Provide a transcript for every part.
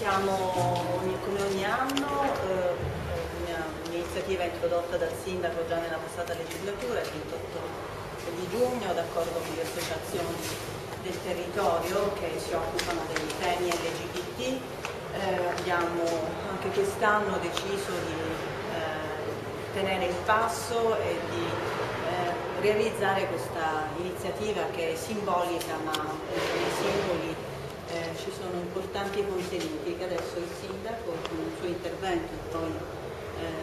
come ogni anno, un'iniziativa introdotta dal Sindaco già nella passata legislatura, il 28 di giugno, d'accordo con le associazioni del territorio che si occupano dei temi LGBT. Abbiamo anche quest'anno deciso di tenere il passo e di realizzare questa iniziativa che è simbolica, ma nei simboli ci sono importanti contenuti che adesso il Sindaco con il suo intervento e poi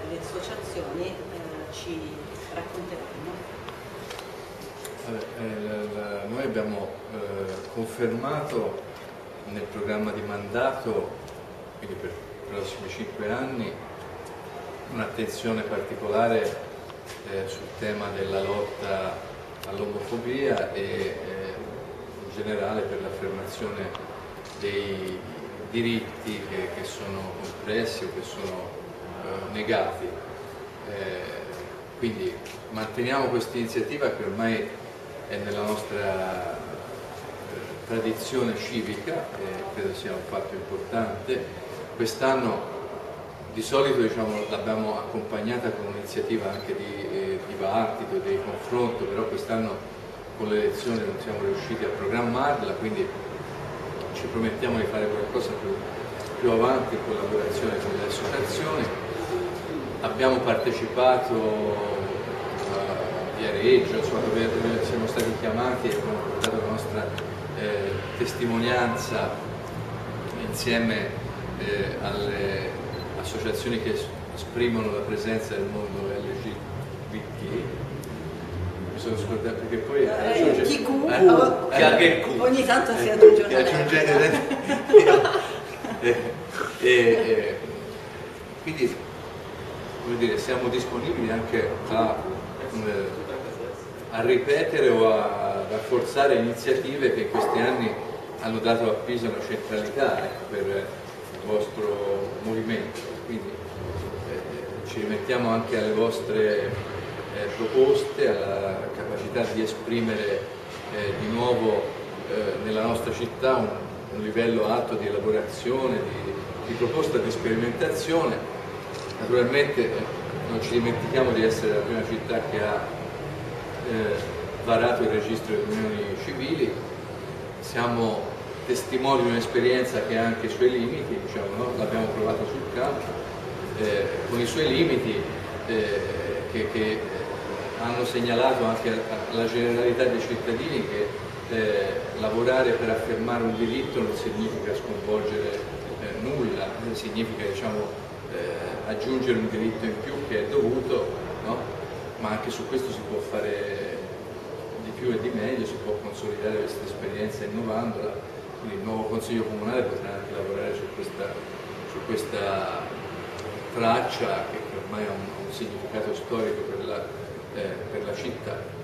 le associazioni ci racconteranno. Noi abbiamo confermato nel programma di mandato, quindi per i prossimi 5 anni, un'attenzione particolare sul tema della lotta all'omofobia e in generale per l'affermazione dei diritti che sono compressi o che sono negati. Quindi manteniamo questa iniziativa che ormai è nella nostra tradizione civica e credo sia un fatto importante. Quest'anno di solito l'abbiamo accompagnata con un'iniziativa anche di dibattito, di confronto, però quest'anno con l'elezione non siamo riusciti a programmarla, quindi ci promettiamo di fare qualcosa più avanti in collaborazione con le associazioni. Abbiamo partecipato a Viareggio, dove siamo stati chiamati e abbiamo portato la nostra testimonianza insieme alle associazioni che esprimono la presenza del mondo LGBT. Mi sono scordato perché poi ogni tanto si aggiunge quindi vuol dire, siamo disponibili anche a ripetere o a rafforzare iniziative che in questi anni hanno dato a Pisa una centralità per il vostro movimento, quindi ci rimettiamo anche alle vostre proposte, alla capacità di esprimere di nuovo nella nostra città un livello alto di elaborazione, di proposta, di sperimentazione. Naturalmente non ci dimentichiamo di essere la prima città che ha varato il registro delle unioni civili, siamo testimoni di un'esperienza che ha anche i suoi limiti, no? L'abbiamo provato sul campo, con i suoi limiti che hanno segnalato anche alla generalità dei cittadini che lavorare per affermare un diritto non significa sconvolgere nulla, significa aggiungere un diritto in più che è dovuto, no? Ma anche su questo si può fare di più e di meglio, si può consolidare questa esperienza innovandola, quindi il nuovo Consiglio Comunale potrà anche lavorare su questa traccia che ormai ha un significato storico per la città.